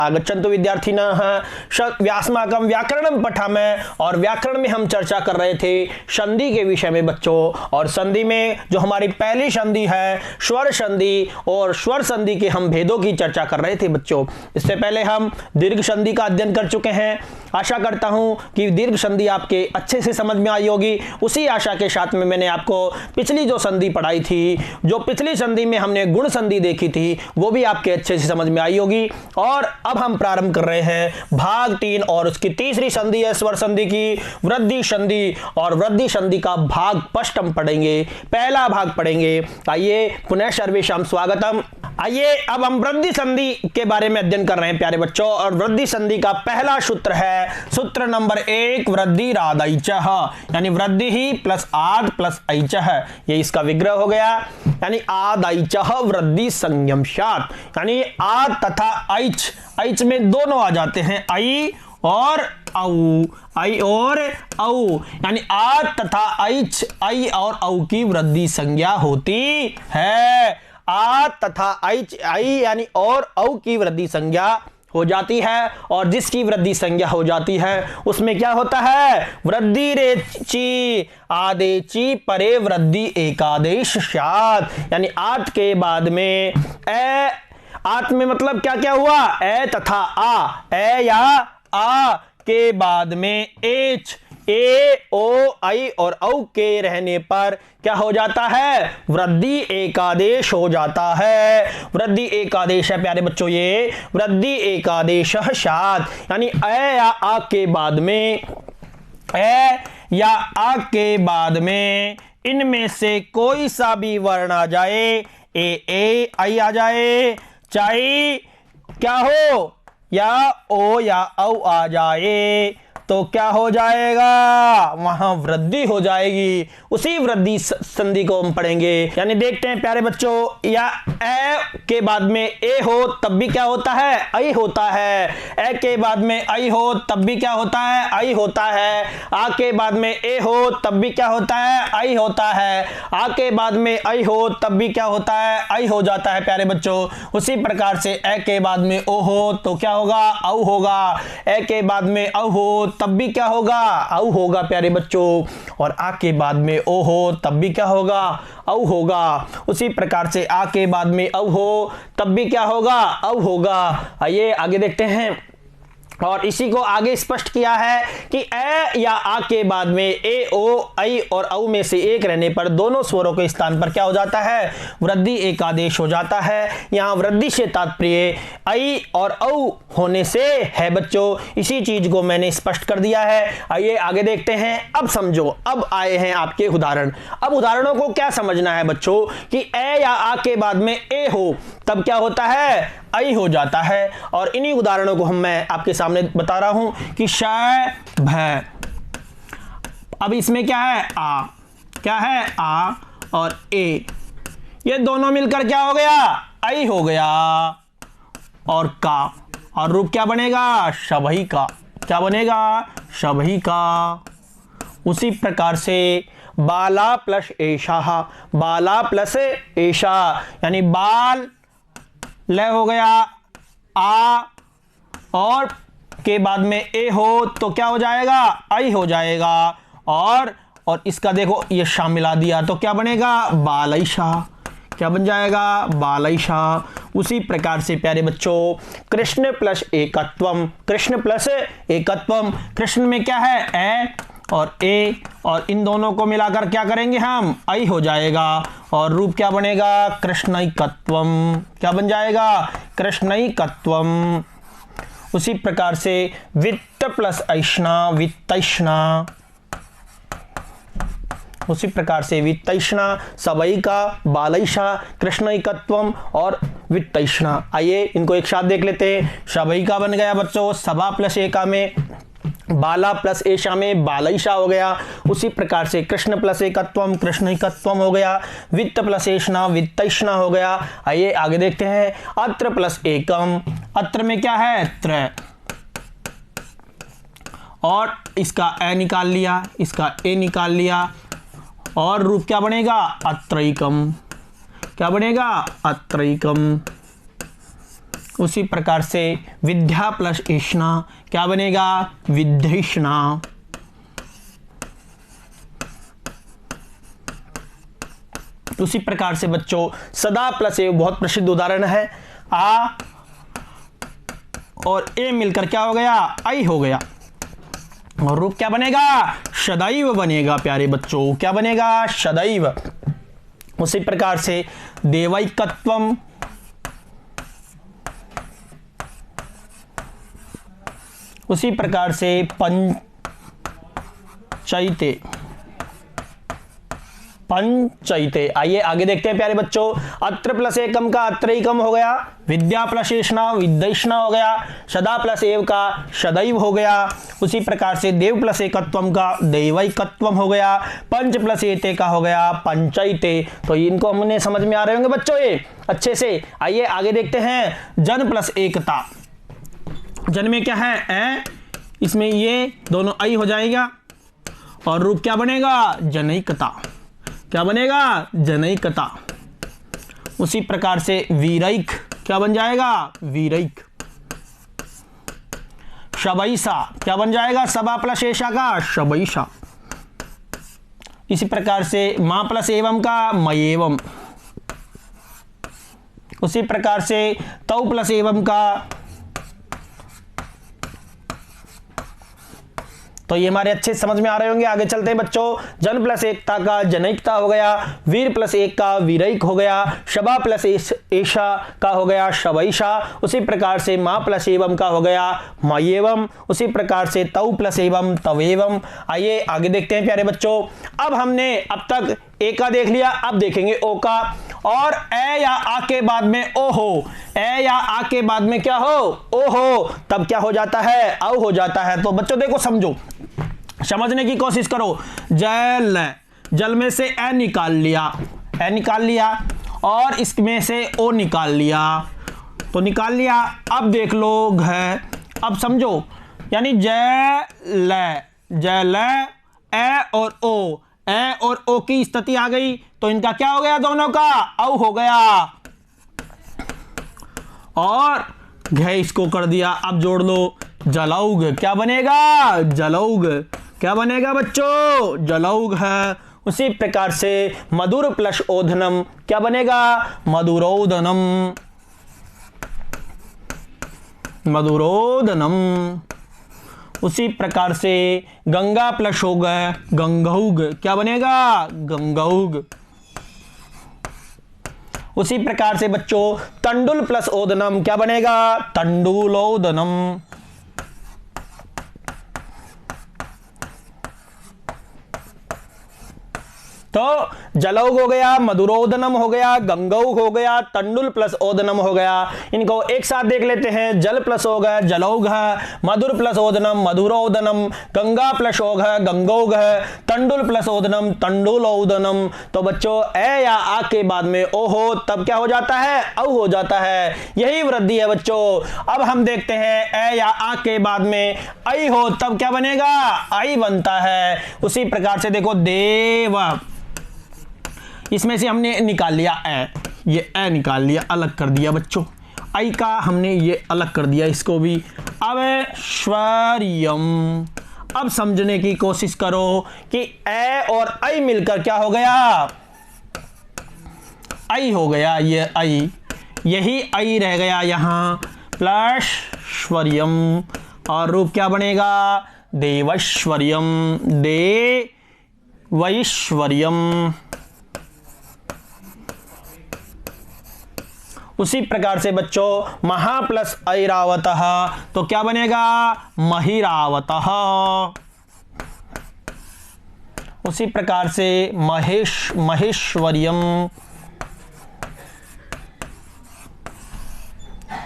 आगच्छन्तु विद्यार्थिनः व्यास्माकं व्याकरणं पठामः। और व्याकरण में हम चर्चा कर रहे थे संधि के विषय में बच्चों। और संधि में जो हमारी पहली संधि है स्वर संधि, और स्वर संधि के हम भेदों की चर्चा कर रहे थे बच्चों। इससे पहले हम दीर्घ संधि का अध्ययन कर चुके हैं। आशा करता हूं कि दीर्घ संधि आपके अच्छे से समझ में आई होगी। उसी आशा के साथ में मैंने आपको पिछली जो संधि पढ़ाई थी, जो पिछली संधि में हमने गुण संधि देखी थी, वो भी आपके अच्छे से समझ में आई होगी। और अब हम प्रारंभ कर रहे हैं भाग 3, और उसकी तीसरी संधि है स्वर संधि की वृद्धि संधि। और वृद्धि संधि का भाग फर्स्ट हम पढ़ेंगे, पहला भाग पढ़ेंगे। आइए पुनः सर्वेषां स्वागतम। आइए अब हम वृद्धि संधि के बारे में अध्ययन कर रहे हैं प्यारे बच्चों। और वृद्धि संधि का पहला सूत्र है सूत्र नंबर 1 वृद्धि रादैचः, यानी वृद्धि ही प्लस आद प्लस ऐचः, ये इसका विग्रह हो गया। यानी आदैचः वृद्धि संयम स्यात्, यानी आद तथा ऐच, ऐच में दोनों आ जाते हैं, आई और औ, आई और औ, यानी आद तथा ऐच, आई और औ की वृद्धि संज्ञा होती है। आद तथा ऐच, आई यानी और औ की वृद्धि संज्ञा हो जाती है। और जिसकी वृद्धि संज्ञा हो जाती है उसमें क्या होता है, वृद्धि रेची आदेची परे वृद्धि एकादेश स्यात्, यानी आद के बाद में ए, आत में मतलब क्या क्या हुआ, ए तथा आ, ए या आ के बाद में एच, ए ओ आई और औ के रहने पर क्या हो जाता है, वृद्धि एकादेश हो जाता है। वृद्धि एकादेश है प्यारे बच्चों, ये वृद्धि एकादेश स्यात्, यानी ए या आ के बाद में, ए या आ के बाद में इनमें से कोई सा भी वर्ण आ जाए, ए आई आ जाए, चाहे क्या हो, या ओ या औ आ जाए, तो क्या हो जाएगा, वहां वृद्धि हो जाएगी। उसी वृद्धि संधि को हम पढ़ेंगे। यानी देखते हैं प्यारे बच्चों, या ए के बाद में ए हो तब भी क्या होता है, आई होता है। ए के बाद में आई हो तब भी क्या होता है, आई होता है। आ के बाद में ए हो तब भी क्या होता है, आई होता है। आ के बाद में आई हो तब भी क्या होता है, आई हो जाता है प्यारे बच्चों। उसी प्रकार से ए के बाद में ओ हो तो क्या होगा, औ होगा। ए के बाद में औ हो तब भी क्या होगा, औ होगा प्यारे बच्चों। और आ के बाद में ओ हो तब भी क्या होगा, औ होगा। उसी प्रकार से आ के बाद में औ हो तब भी क्या होगा, औ होगा। आइए आगे देखते हैं। और इसी को आगे स्पष्ट किया है कि ए या आ के बाद में ए ओ आई और औ में से एक रहने पर दोनों स्वरों के स्थान पर क्या हो जाता है, वृद्धि एकादेश हो जाता है। यहाँ वृद्धि से तात्पर्य आई और औ होने से है बच्चों। इसी चीज को मैंने स्पष्ट कर दिया है। आइए आगे देखते हैं। अब समझो, अब आए हैं आपके उदाहरण। अब उदाहरणों को क्या समझना है बच्चों कि ए या आ के बाद में ए हो तब क्या होता है, आई हो जाता है। और इन्हीं उदाहरणों को मैं आपके सामने बता रहा हूं कि श भ, अब इसमें क्या है, आ, क्या है, आ और ए, ये दोनों मिलकर क्या हो गया, आई हो गया। और का, और रूप क्या बनेगा, शबही का। क्या बनेगा, शबही का। उसी प्रकार से बाला प्लस एषा, बाला प्लस एषा, यानी बाल लय हो गया, आ और के बाद में ए हो तो क्या हो जाएगा, आई हो जाएगा। और इसका देखो ये शा मिला दिया तो क्या बनेगा, बालैषा। क्या बन जाएगा, बालैषा। उसी प्रकार से प्यारे बच्चों कृष्ण प्लस एकत्वम, कृष्ण प्लस एकत्वम, कृष्ण में क्या है, ए और ए, और इन दोनों को मिलाकर क्या करेंगे हम, आई हो जाएगा। और रूप क्या बनेगा, कृष्णैकत्वम। क्या बन जाएगा, कृष्णैकत्वम। उसी प्रकार से वित्त प्लस ऐष्णा, वित्तैष्णा। उसी प्रकार से वित्तैष्णा, सबैका, बालैषा, कृष्णैकत्वम और वित्तैष्णा। आइए इनको एक साथ देख लेते हैं। सबैका बन गया बच्चों सभा प्लस एका में, बाला प्लस एषा में बालैषा हो गया। उसी प्रकार से कृष्ण प्लस एकत्वम, कृष्णैकत्वम हो गया। वित्त प्लस ऐष्णा, वित्तैष्णा हो गया। आइए आगे देखते हैं। अत्र प्लस एकम, अत्र में क्या है, त्र, और इसका ए निकाल लिया, इसका ए निकाल लिया, और रूप क्या बनेगा, अत्रैकम। क्या बनेगा, अत्रैकम। उसी प्रकार से विद्या प्लस ईष्णा क्या बनेगा, विद्येष्णा। उसी प्रकार से बच्चों सदा प्लस ए बहुत प्रसिद्ध उदाहरण है, आ और ए मिलकर क्या हो गया, आई हो गया, और रूप क्या बनेगा, सदैव बनेगा प्यारे बच्चों, क्या बनेगा, सदैव। उसी प्रकार से देवैकत्वम, उसी प्रकार से पंचैते, पंचैते। आइए आगे देखते हैं प्यारे बच्चों, अत्र प्लस एकम का अत्रैकम हो गया, विद्या प्लस ईष्णा विद्येष्णा हो गया, सदा प्लस एव का सदैव हो गया। उसी प्रकार से देव प्लस एकत्वम का दैवैकत्वम हो गया, पंच प्लस एते का हो गया पंचैते। तो इनको हमने समझ में आ रहे होंगे बच्चों ये अच्छे से। आइए आगे देखते हैं, जन प्लस एकता। जन में क्या है, ए, इसमें ये दोनों आई हो जाएगा और रूप क्या बनेगा, जनैकता, क्या बनेगा, जनैकता। उसी प्रकार से वीरैक क्या बन जाएगा, वीरैक। शबैसा क्या बन जाएगा, सबा प्लस एशा का शबैसा। इसी प्रकार से मां प्लस एवं का मयेवम। उसी प्रकार से तौ प्लस एवं का, तो ये हमारे अच्छे समझ में आ रहे होंगे। आगे चलते हैं बच्चों, जन प्लस एकता का जनैकता हो गया, वीर प्लस एक का वीरैक हो गया, शबा प्लस एशा का हो गया शबैशा। उसी प्रकार से मां प्लस एवं का हो गया मयेवम। उसी प्रकार से तौ प्लस एवं तवेवम। आइए आगे देखते हैं प्यारे बच्चों, अब हमने अब तक ए का देख लिया, अब देखेंगे ओ का। और ए या आ के बाद में ओ हो, ए या आ के बाद में क्या हो, ओ हो, तब क्या हो जाता है, औ हो जाता है। तो बच्चों देखो, समझो, समझने की कोशिश करो। जल, जल में से ए निकाल लिया, ए निकाल लिया, और इसमें से ओ निकाल लिया, तो निकाल लिया। अब देख लो घ, अब समझो, यानी जल, जल, ए और ओ, ए और ओ की स्थिति आ गई, तो इनका क्या हो गया, दोनों का औ हो गया, और घ इसको कर दिया। अब जोड़ लो, जलौघ क्या बनेगा, जलौघ, क्या बनेगा बच्चों, जलौघ है। उसी प्रकार से मधुर प्लस ओधनम क्या बनेगा, मधुरोदनम, मधुरोदनम। उसी प्रकार से गंगा प्लस हो गए गंगौघ क्या बनेगा, गंगौघ। उसी प्रकार से बच्चों तंडुल प्लस ओदनम क्या बनेगा, तंडुलोदनम। तो जलौघ हो गया, मधुरोदनम हो गया, गंगौघ हो गया, तंडुल प्लस ओदनम हो गया। इनको एक साथ देख लेते हैं, जल प्लस हो गया जलौघ, मधुर प्लस ओदनम मधुरोदनम, गंगा प्लस ओघ गंगौघ, तंडुल प्लस ओदनम तंडुलोदनम। तो बच्चों ए या आ के बाद में ओ हो, तब क्या हो जाता है, औ हो जाता है। यही वृद्धि है बच्चों। अब हम देखते हैं ए या आ के बाद में आई हो, तब क्या बनेगा, आई बनता है। उसी प्रकार से देखो देव, इसमें से हमने निकाल लिया ए, ये ए निकाल लिया, अलग कर दिया बच्चों, आई का हमने ये अलग कर दिया इसको भी। अब ऐश्वर्यम, अब समझने की कोशिश करो कि ए और आई मिलकर क्या हो गया, आई हो गया, ये आई, यही आई रह गया यहां, प्लस श्वर्यम, और रूप क्या बनेगा, देवैश्वर्यम, देवैश्वर्यम। उसी प्रकार से बच्चों महा प्लस ऐरावतः तो क्या बनेगा, महिरावतः। उसी प्रकार से महेश्वर्यम।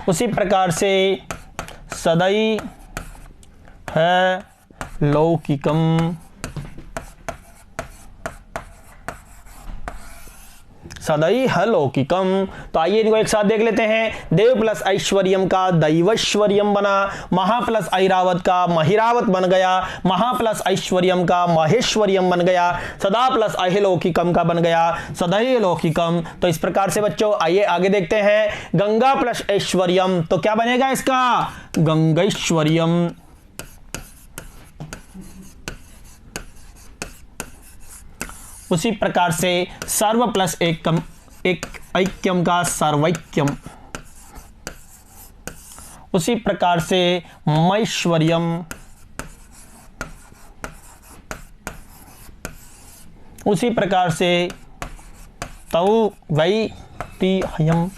उसी प्रकार से सदै है लौकिकम, सदैह लौकिकम। तो आइए इनको एक साथ देख लेते हैं। देव प्लस ऐश्वर्यम का दैवैश्वर्यम बना, महा प्लस ऐरावत का महिरावत बन गया, महा प्लस ऐश्वर्यम का महेश्वर्यम बन गया, सदा प्लस अहिलौकिकम का बन गया सदैह लौकिकम। तो इस प्रकार से बच्चों आइए आगे देखते हैं। गंगा प्लस ऐश्वर्यम, तो क्या बनेगा इसका? गंगैश्वर्यम। उसी प्रकार से सर्व प्लस एक ऐक्यम का सर्वैक्यम। उसी प्रकार से मैश्वर्यम। उसी प्रकार से तौ वै तिह्यम।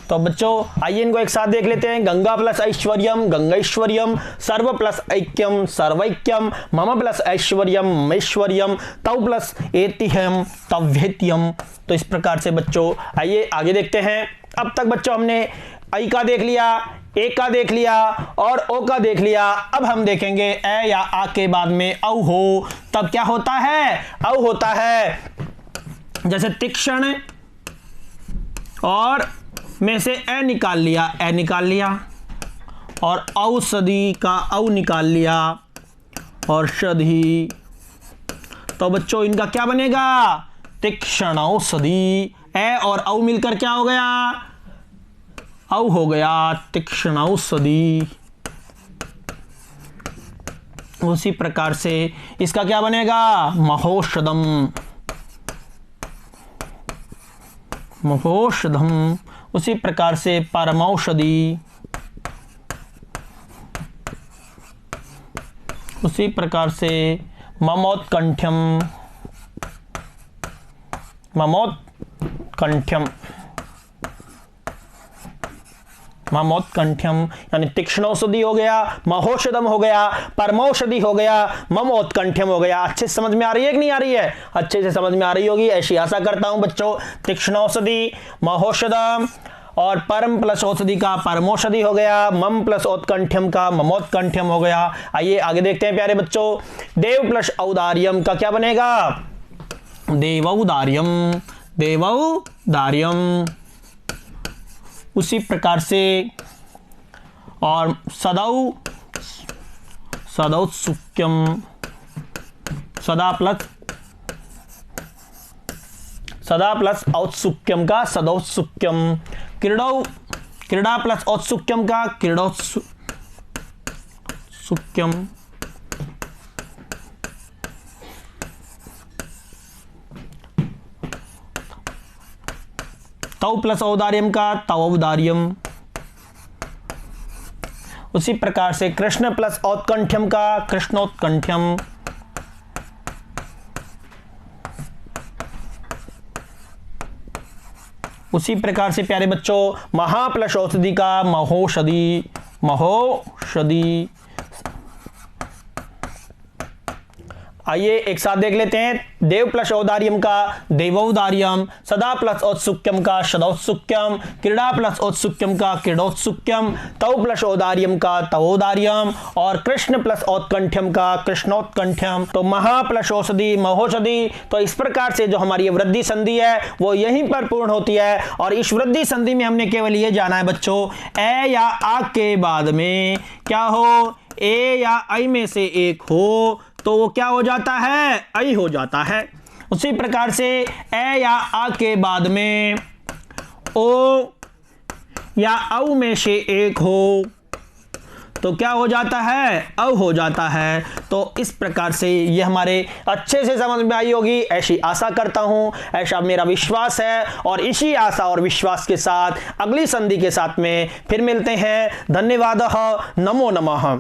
तो बच्चों आइए इनको एक साथ देख लेते हैं। गंगा प्लस ऐश्वर्यम गंगैश्वर्यम, सर्व प्लस ऐक्यम सर्वैक्यम, मम प्लस ऐश्वर्यम मैश्वर्यम, तौ प्लस एतिह्यम तव्येत्यम। तो इस प्रकार से बच्चों आइए आगे देखते हैं। अब तक बच्चों हमने ऐ का देख लिया, ए का देख लिया और ओ का देख लिया। अब हम देखेंगे ए या आ के बाद में औ हो, तब क्या होता है? औ होता है जैसे तीक्ष्ण और में से ए निकाल लिया, ए निकाल लिया, और औषधि का औ निकाल लिया और षधि। तो बच्चों इनका क्या बनेगा? तीक्ष्ण औषधि। ए और औ मिलकर क्या हो गया? औ हो गया तीक्ष्ण औषधि। उसी प्रकार से इसका क्या बनेगा? महोषधम। महोषधम। उसी प्रकार से परमौषधि। उसी प्रकार से ममोत्कंठ्यम। ममोत्कंठ्यम। ममोत्कंठ्यम यानी तीक्ष्णौषधि हो गया, महोषधम हो गया, परमौषधि हो गया, ममोत्कंठ्यम हो गया। अच्छे से समझ में आ रही है कि नहीं आ रही है? अच्छे से समझ में आ रही होगी, ऐसी आशा करता हूं बच्चों। तीक्ष्णौषधि, महोषधम और परम प्लस औषधि का परमौषधि हो गया, मम प्लस औत्कंठ्यम का ममोत्कंठ्यम हो गया। आइए आगे देखते हैं प्यारे बच्चों। देव प्लस औदार्यम का क्या बनेगा? देवौदार्यम। देवौदार्यम। उसी प्रकार से और सदौत्सुक्यम। सदा प्लस औत्सुक्यम का सदौत्सुक्यम। क्रीड़ा प्लस औत्सुक्यम का क्रीडोत्सुक्यम। तौ प्लस औदार्यम का तवौदार्यम। उसी प्रकार से कृष्ण प्लस औत्कंठ्यम का कृष्णोत्कंठ्यम। उसी प्रकार से प्यारे बच्चों महा प्लस औषधि का महोषधि। महोषधि। आइए एक साथ देख लेते हैं। देव प्लस औदार्यम का देवौदार्यम, सदा प्लस औत्सुक्यम का सदौत्सुक्यम, क्रीड़ा प्लस औत्सुक्यम का क्रीडोत्सुक्यम, तौ प्लस औदार्यम का तवौदार्यम और कृष्ण प्लस औत्कंठ्यम का कृष्णोत्कंठ्यम। तो महा प्लस औषधि महोषधि। तो इस प्रकार से जो हमारी वृद्धि संधि है वो यहीं पर पूर्ण होती है। और इस वृद्धि संधि में हमने केवल ये जाना है बच्चों, ए या आ के बाद में क्या हो? ए या आई में से एक हो तो वो क्या हो जाता है? ऐ हो जाता है। उसी प्रकार से ए या आ के बाद में ओ या औ में से एक हो तो क्या हो जाता है? औ हो जाता है। तो इस प्रकार से ये हमारे अच्छे से समझ में आई होगी, ऐसी आशा करता हूं, ऐसा मेरा विश्वास है। और इसी आशा और विश्वास के साथ अगली संधि के साथ में फिर मिलते हैं। धन्यवाद। नमो नमः।